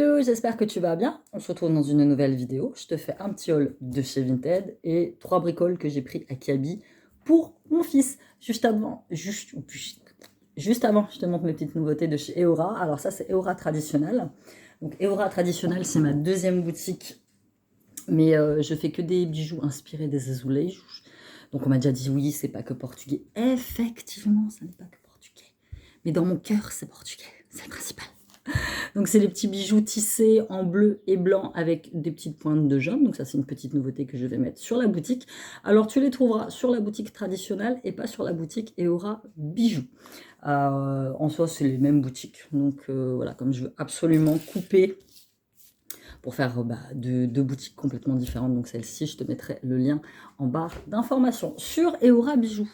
Hello, j'espère que tu vas bien. On se retrouve dans une nouvelle vidéo. Je te fais un petit haul de chez Vinted et 3 bricoles que j'ai pris à Kiabi pour mon fils. Juste avant, je te montre mes petites nouveautés de chez Eora. Alors ça, c'est Eora Traditionnel. Donc Eora Traditionnel, c'est ma deuxième boutique, mais je fais que des bijoux inspirés des azulejos. Donc on m'a déjà dit oui, c'est pas que portugais. Effectivement, ça n'est pas que portugais. Mais dans mon cœur, c'est portugais. C'est le principal. Donc c'est les petits bijoux tissés en bleu et blanc avec des petites pointes de jaune. Donc ça c'est une petite nouveauté que je vais mettre sur la boutique. Alors tu les trouveras sur la boutique traditionnelle et pas sur la boutique Eora Bijoux. En soi c'est les mêmes boutiques. Donc voilà, comme je veux absolument couper pour faire deux boutiques complètement différentes. Donc celle-ci, je te mettrai le lien en barre d'informations sur Eora Bijoux.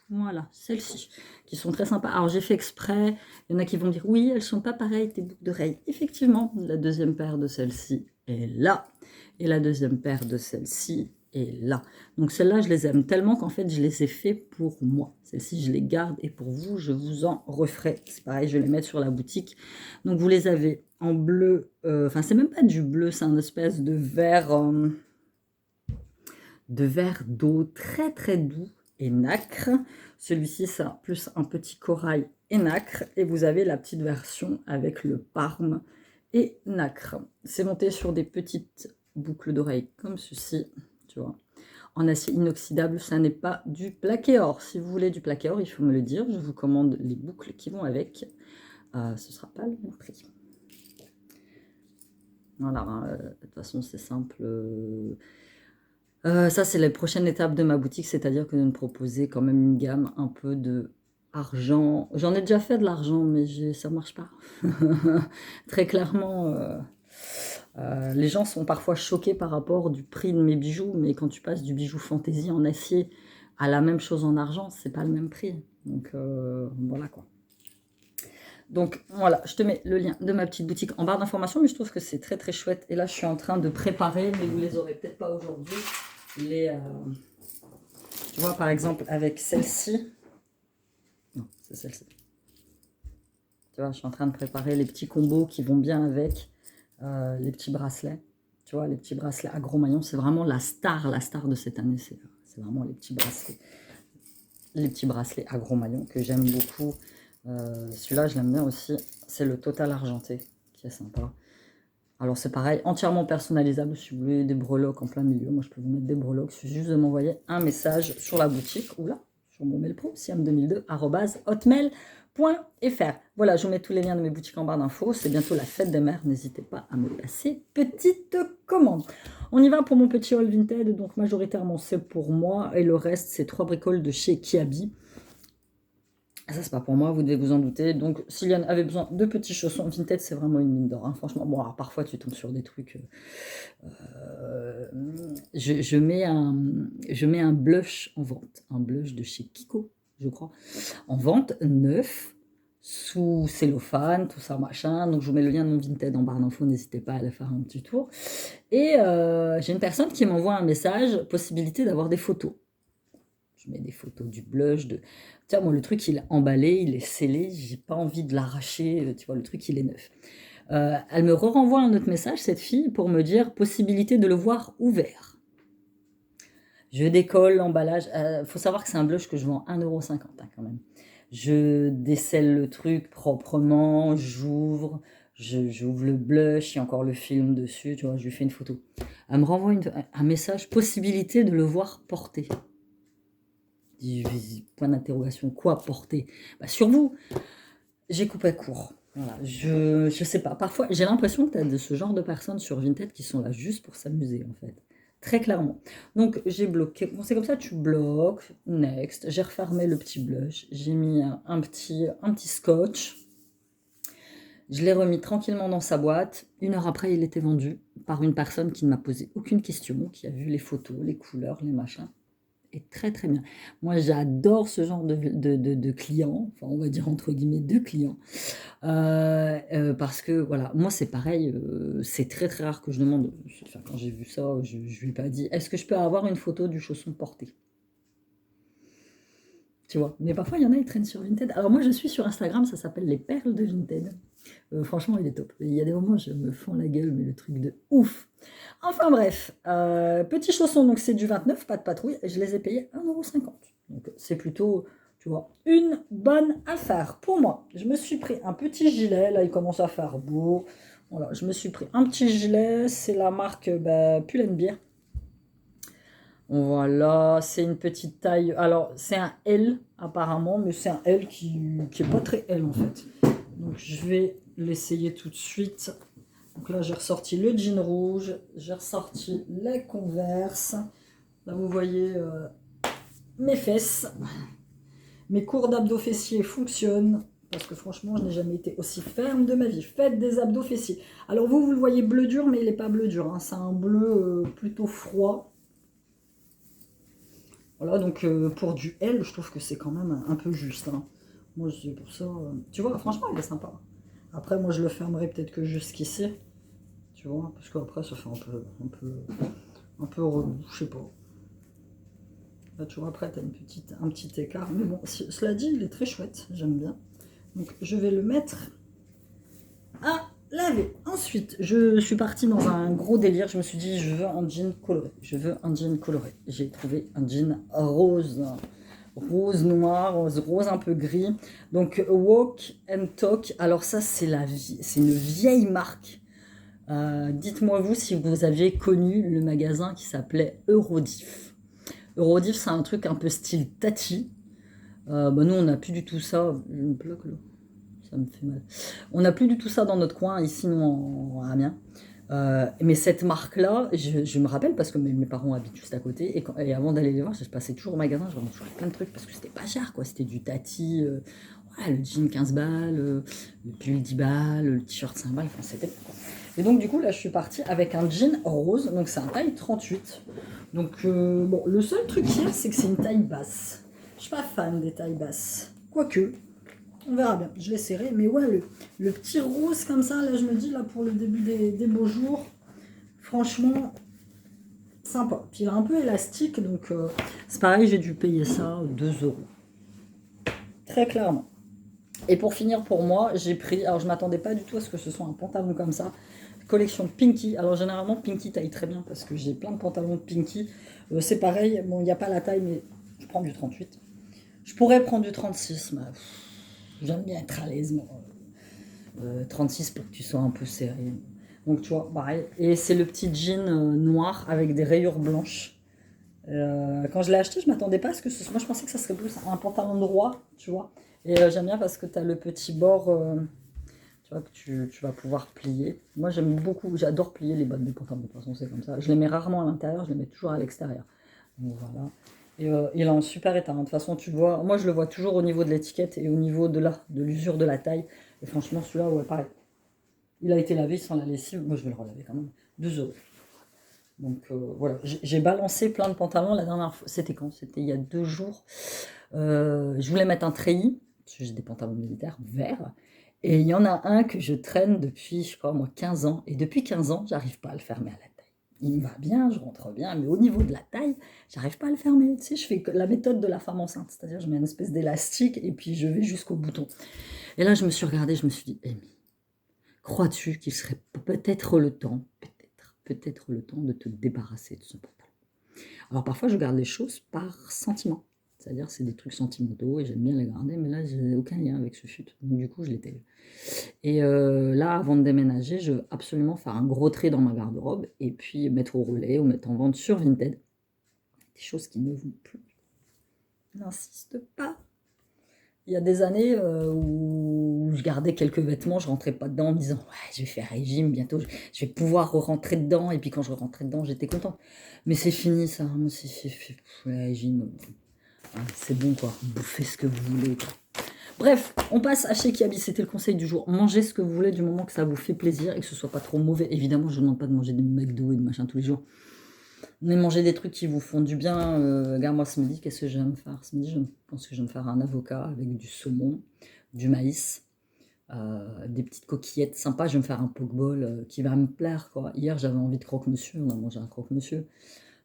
Voilà, celles-ci, qui sont très sympas. Alors, j'ai fait exprès. Il y en a qui vont dire, oui, elles sont pas pareilles, tes boucles d'oreilles. Effectivement, la deuxième paire de celle-ci est là. Et la deuxième paire de celle-ci est là. Donc, celles-là, je les aime tellement qu'en fait, je les ai fait pour moi. Celles-ci, je les garde. Et pour vous, je vous en referai. C'est pareil, je vais les mettre sur la boutique. Donc, vous les avez en bleu. Enfin, c'est même pas du bleu, c'est un espèce de vert d'eau très, très doux et nacre. Celui-ci, c'est plus un petit corail et nacre. Et vous avez la petite version avec le parme et nacre. C'est monté sur des petites boucles d'oreilles comme ceci, tu vois. En acier inoxydable, ça n'est pas du plaqué or. Si vous voulez du plaqué or, il faut me le dire. Je vous commande les boucles qui vont avec. Ce ne sera pas le même prix. Voilà, de toute façon, c'est simple. Ça, c'est la prochaine étape de ma boutique, c'est-à-dire que de me proposer quand même une gamme un peu de argent. J'en ai déjà fait de l'argent, mais ça ne marche pas. Très clairement, les gens sont parfois choqués par rapport du prix de mes bijoux, mais quand tu passes du bijou fantaisie en acier à la même chose en argent, c'est pas le même prix. Donc voilà quoi. Donc voilà, je te mets le lien de ma petite boutique en barre d'informations, mais je trouve que c'est très très chouette. Et là, je suis en train de préparer, mais vous les aurez peut-être pas aujourd'hui. Tu vois, par exemple, avec celle-ci. Non, c'est celle-ci. Tu vois, je suis en train de préparer les petits combos qui vont bien avec les petits bracelets. Tu vois, les petits bracelets à gros maillons, c'est vraiment la star de cette année. C'est vraiment les petits bracelets. Les petits bracelets à gros maillons que j'aime beaucoup. Celui-là, je l'aime bien aussi. C'est le Total Argenté qui est sympa. Alors c'est pareil, entièrement personnalisable. Si vous voulez des breloques en plein milieu, moi je peux vous mettre des breloques. Il suffit juste de m'envoyer un message sur la boutique ou là, sur mon mail pro, siam2002@hotmail.fr. Voilà, je vous mets tous les liens de mes boutiques en barre d'infos. C'est bientôt la fête des mères, n'hésitez pas à me passer petite commande. On y va pour mon petit haul Vinted, donc majoritairement c'est pour moi et le reste c'est 3 bricoles de chez Kiabi. Ça, c'est pas pour moi, vous devez vous en douter. Donc, Siliane avait besoin de petits chaussons. Vinted, c'est vraiment une mine d'or, hein. Franchement, bon, alors parfois, tu tombes sur des trucs. Je mets un blush en vente. Un blush de chez Kiko, je crois. En vente, neuf, sous cellophane, tout ça, machin. Donc, je vous mets le lien de mon Vinted en barre d'infos. N'hésitez pas à aller faire un petit tour. Et j'ai une personne qui m'envoie un message, possibilité d'avoir des photos. Je mets des photos du blush, tiens, moi, le truc, il est emballé, il est scellé, j'ai pas envie de l'arracher, tu vois, le truc, il est neuf. Elle me renvoie un autre message, cette fille, pour me dire possibilité de le voir ouvert. Je décolle l'emballage. Faut savoir que c'est un blush que je vends 1,50 € hein, quand même. Je décèle le truc proprement, j'ouvre le blush, il y a encore le film dessus, tu vois, je lui fais une photo. Elle me renvoie un message, possibilité de le voir porter. Point d'interrogation, quoi porter? Sur vous. J'ai coupé court. Voilà, je sais pas. Parfois, j'ai l'impression que tu as de ce genre de personnes sur Vinted qui sont là juste pour s'amuser, en fait. Très clairement. Donc, j'ai bloqué. Bon, c'est comme ça, tu bloques. Next. J'ai refermé le petit blush. J'ai mis un petit scotch. Je l'ai remis tranquillement dans sa boîte. 1 heure après, il était vendu par une personne qui ne m'a posé aucune question, qui a vu les photos, les couleurs, les machins. Et très très bien. Moi j'adore ce genre de clients, enfin on va dire entre guillemets de clients, parce que voilà, moi c'est pareil, c'est très très rare que je demande, enfin, quand j'ai vu ça, je lui ai pas dit, est-ce que je peux avoir une photo du chausson porté? tu vois. Mais parfois, il y en a, ils traînent sur Vinted. Alors moi, je suis sur Instagram, ça s'appelle les perles de Vinted. Franchement, il est top. Il y a des moments, je me fends la gueule, mais le truc de ouf. Enfin bref, petits chaussons, donc c'est du 29, pas de patrouille, et je les ai payés 1,50 €. Donc c'est plutôt, tu vois, une bonne affaire pour moi. Je me suis pris un petit gilet, là il commence à faire beau. Voilà, je me suis pris un petit gilet, c'est la marque Pull&Bear. Voilà, c'est une petite taille. Alors, c'est un L apparemment, mais c'est un L qui est pas très L en fait. Donc, je vais l'essayer tout de suite. Donc là, j'ai ressorti le jean rouge, j'ai ressorti les Converse. Là, vous voyez mes fesses. Mes cours d'abdos fessiers fonctionnent. Parce que franchement, je n'ai jamais été aussi ferme de ma vie. Faites des abdos fessiers. Alors vous le voyez bleu dur, mais il n'est pas bleu dur. Hein. C'est un bleu plutôt froid. Voilà, donc pour du L, je trouve que c'est quand même un peu juste. Hein. Moi, c'est pour ça... tu vois, franchement, il est sympa. Après, moi, je le fermerai peut-être que jusqu'ici. Tu vois, parce qu'après, ça fait un peu relou, je sais pas. Là, tu vois, après, tu as un petit écart. Mais bon, cela dit, il est très chouette. J'aime bien. Donc, je vais le mettre à laver. Ensuite, je suis partie dans un gros délire. Je me suis dit, je veux un jean coloré. Je veux un jean coloré. J'ai trouvé un jean rose. Rose noir, rose un peu gris. Donc, Walk and Talk. Alors ça, c'est une vieille marque. Dites-moi vous si vous aviez connu le magasin qui s'appelait Eurodif. Eurodif, c'est un truc un peu style Tati. Nous, on n'a plus du tout ça. Je me bloque là. Ça me fait mal. On n'a plus du tout ça dans notre coin, ici, nous, en Amiens. Mais cette marque-là, je me rappelle parce que mes parents habitent juste à côté. Et avant d'aller les voir, je passais toujours au magasin, je remets toujours plein de trucs parce que c'était pas cher, quoi. C'était du Tati, le jean 15 balles, le pull 10 balles, le t-shirt 5 balles. Enfin, c'était quoi. Et donc, du coup, là, je suis partie avec un jean rose. Donc, c'est un taille 38. Donc, bon, le seul truc qu'il y a, c'est que c'est une taille basse. Je suis pas fan des tailles basses. Quoique, on verra bien. Je l'ai serré. Mais ouais, le petit rose comme ça, là, je me dis, là, pour le début des beaux jours, franchement, sympa. Puis il est un peu élastique, donc c'est pareil, j'ai dû payer ça 2 €. Très clairement. Et pour finir, pour moi, j'ai pris... Alors, je m'attendais pas du tout à ce que ce soit un pantalon comme ça. Collection Pinky. Alors, généralement, Pinky taille très bien parce que j'ai plein de pantalons de Pinky. C'est pareil. Bon, il n'y a pas la taille, mais je prends du 38. Je pourrais prendre du 36, mais j'aime bien être à l'aise, moi. 36 pour que tu sois un peu serré. Donc, tu vois, pareil. Et c'est le petit jean noir avec des rayures blanches. Quand je l'ai acheté, je m'attendais pas à ce que ce soit... Moi, je pensais que ça serait plus un pantalon droit, tu vois. Et j'aime bien parce que tu as le petit bord, tu vois, que tu vas pouvoir plier. Moi, j'aime beaucoup, j'adore plier les bottes des pantalons. De toute façon, c'est comme ça. Je les mets rarement à l'intérieur, je les mets toujours à l'extérieur. Donc voilà. Et il est en super état. Hein. De toute façon, tu le vois. Moi, je le vois toujours au niveau de l'étiquette et au niveau de l'usure de la taille. Et franchement, celui-là, ouais, pareil. Il a été lavé sans la lessive. Moi, je vais le relaver quand même. 2 €. Donc voilà, j'ai balancé plein de pantalons la dernière fois. C'était quand? C'était il y a 2 jours. Je voulais mettre un treillis, parce que j'ai des pantalons militaires verts. Et il y en a un que je traîne depuis, je crois, moi, 15 ans. Et depuis 15 ans, j'arrive pas à le fermer à la taille. Il me va bien, je rentre bien, mais au niveau de la taille, j'arrive pas à le fermer. Tu sais, je fais la méthode de la femme enceinte, c'est-à-dire je mets une espèce d'élastique et puis je vais jusqu'au bouton. Et là, je me suis regardée, je me suis dit, Amy, crois-tu qu'il serait peut-être le temps, peut-être le temps de te débarrasser de ce pantalon? Alors parfois, je garde les choses par sentiment. C'est-à-dire, c'est des trucs sentimentaux et j'aime bien les garder, mais là, j'ai aucun lien avec ce chute. Donc du coup, je l'étais. Et là, avant de déménager, je veux absolument faire un gros trait dans ma garde-robe et puis mettre au relais ou mettre en vente sur Vinted. Des choses qui ne vont plus. N'insiste pas. Il y a des années où je gardais quelques vêtements, je rentrais pas dedans en me disant ouais, je vais faire régime bientôt, je vais pouvoir rentrer dedans. Et puis quand je rentrais dedans, j'étais contente. Mais c'est fini ça, moi le régime, c'est bon quoi, bouffez ce que vous voulez quoi. Bref, on passe à chez Kiabi, c'était le conseil du jour. Mangez ce que vous voulez du moment que ça vous fait plaisir et que ce soit pas trop mauvais. Évidemment, je ne demande pas de manger des McDo et de machin tous les jours. Mais manger des trucs qui vous font du bien. Regarde, moi ce midi, qu'est-ce que je vais me faire? Ce midi, je pense que je vais me faire un avocat avec du saumon, du maïs, des petites coquillettes sympas. Je vais me faire un pokeball qui va me plaire, quoi. Hier, j'avais envie de croque-monsieur. On a mangé un croque-monsieur.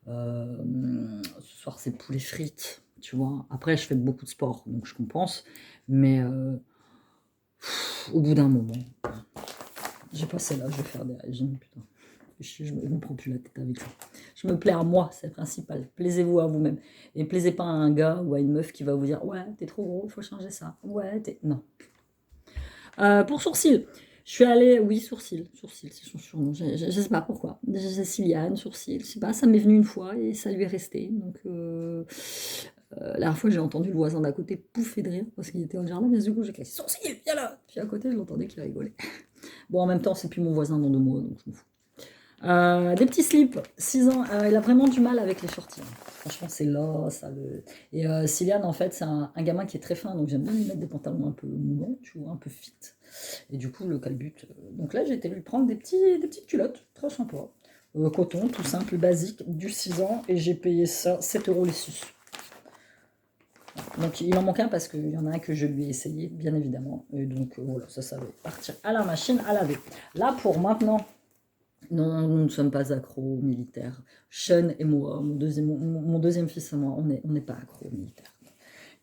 Ce soir, c'est poulet frites. tu vois. Après, je fais beaucoup de sport, donc je compense, mais au bout d'un moment, j'ai passé là, je vais faire des régimes, putain. Je me prends plus la tête avec ça. Je me plais à moi, c'est le principal. Plaisez-vous à vous-même. Et plaisez pas à un gars ou à une meuf qui va vous dire ouais, t'es trop gros, il faut changer ça. Ouais, t'es. Non. Pour sourcils, je suis allée. Oui, sourcils, c'est son surnom. Je sais pas pourquoi. Céciliane, sourcils, je sais pas, ça m'est venu une fois et ça lui est resté. Donc, la dernière fois, j'ai entendu le voisin d'à côté pouffer de rire parce qu'il était au jardin, mais du coup, j'ai crié sourcils, viens là. Puis à côté, je l'entendais qui rigolait. Bon, en même temps, c'est plus mon voisin dans 2 mois, donc je m'en fous. Des petits slips, 6 ans, il a vraiment du mal avec les shorties, hein. Franchement, c'est là, ça le. Et Cylian, en fait, c'est un gamin qui est très fin, donc j'aime bien lui mettre des pantalons un peu moulants, tu vois, un peu fit. Et du coup, le calbut. Donc là, j'ai été lui prendre des petites culottes, très sympa. Coton, tout simple, basique, du 6 ans, et j'ai payé ça 7 € les 6. Donc il en manque un parce qu'il y en a un que je lui ai essayé, bien évidemment. Et donc voilà, ça va partir à la machine à laver. Là, pour maintenant. Non, nous ne sommes pas accros aux militaires. Sean et moi, mon deuxième fils et moi, on n'est pas accros aux militaires.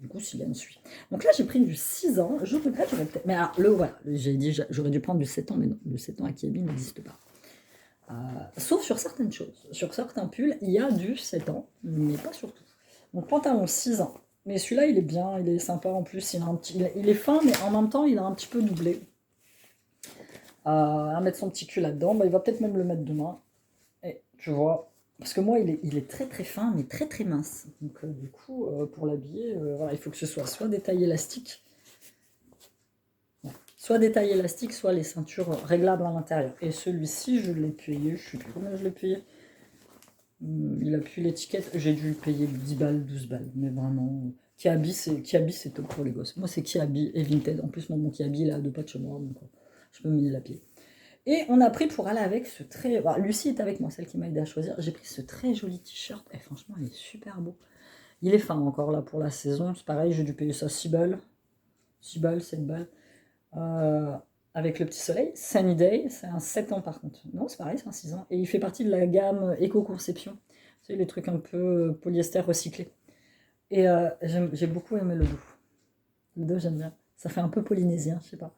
Du coup, Sylviane suit. Donc là, j'ai pris du 6 ans. Je regrette, j'aurais peut-être. Mais alors, voilà, j'ai dit, j'aurais dû prendre du 7 ans, mais non, le 7 ans à Kiabi n'existe pas. Sauf sur certaines choses. Sur certains pulls, il y a du 7 ans, mais pas sur tout. Donc, pantalon 6 ans. Mais celui-là, il est bien, il est sympa en plus. Il est fin, mais en même temps, il a un petit peu doublé. À mettre son petit cul là-dedans. Bah, il va peut-être même le mettre demain. Et tu vois, parce que moi, il est très très fin, mais très très mince. Donc du coup, pour l'habiller, voilà, il faut que ce soit des tailles élastiques. Ouais. Soit des tailles élastiques, soit les ceintures réglables à l'intérieur. Et celui-ci, je l'ai payé, je sais plus combien je l'ai payé. Il a plus l'étiquette, j'ai dû payer 10 balles, 12 balles. Mais vraiment, Kiabi, c'est top pour les gosses. Moi, c'est Kiabi et Vinted. En plus, mon Kiabi, il est à 2 pas de chez moi, donc je peux me la pied. Et on a pris pour aller avec ce très... Bah, Lucie est avec moi, celle qui m'a aidé à choisir. J'ai pris ce très joli t-shirt. Et franchement, il est super beau. Il est fin encore là pour la saison. C'est pareil, j'ai dû payer ça 6 balles. 6 balles, 7 balles. Avec le petit soleil. Sunny Day, c'est un 7 ans par contre. Non, c'est pareil, c'est un 6 ans. Et il fait partie de la gamme éco-conception. Tu sais, les trucs un peu polyester recyclé. Et j'ai beaucoup aimé le dos. Le dos, j'aime bien. Ça fait un peu polynésien, je sais pas.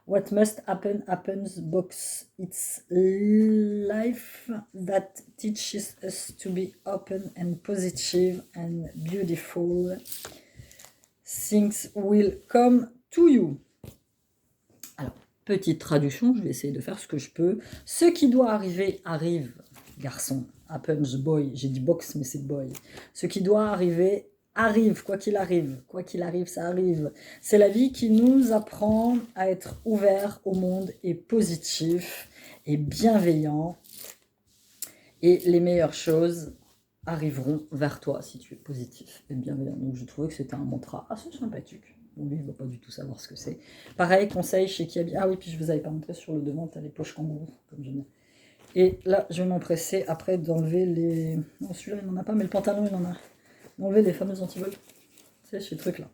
What must happen happens box. It's life that teaches us to be open and positive and beautiful. Things will come to you. Alors, petite traduction, je vais essayer de faire ce que je peux. Ce qui doit arriver, arrive, garçon. Happens boy. J'ai dit box, mais c'est boy. Ce qui doit arrive, quoi qu'il arrive. Quoi qu'il arrive, ça arrive. C'est la vie qui nous apprend à être ouvert au monde et positif et bienveillant. Et les meilleures choses arriveront vers toi si tu es positif et bienveillant. Donc je trouvais que c'était un mantra assez sympathique. Bon, lui, il ne va pas du tout savoir ce que c'est. Pareil, conseil chez Kiabi. Ah oui, puis je vous avais pas montré sur le devant, tu as les poches kangourou, comme j'aime bien. Et là, je vais m'empresser après d'enlever les... Non, celui-là, il n'en a pas, mais le pantalon, il en a. D'enlever les fameux antivols. C'est ce truc-là.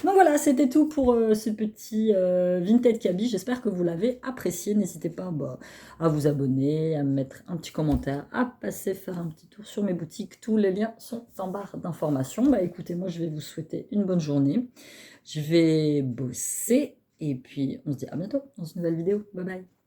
Donc voilà, c'était tout pour ce petit Vinted Kiabi. J'espère que vous l'avez apprécié. N'hésitez pas à vous abonner, à me mettre un petit commentaire, à passer faire un petit tour sur mes boutiques. Tous les liens sont en barre d'informations. Bah écoutez, moi je vais vous souhaiter une bonne journée. Je vais bosser et puis on se dit à bientôt dans une nouvelle vidéo. Bye bye.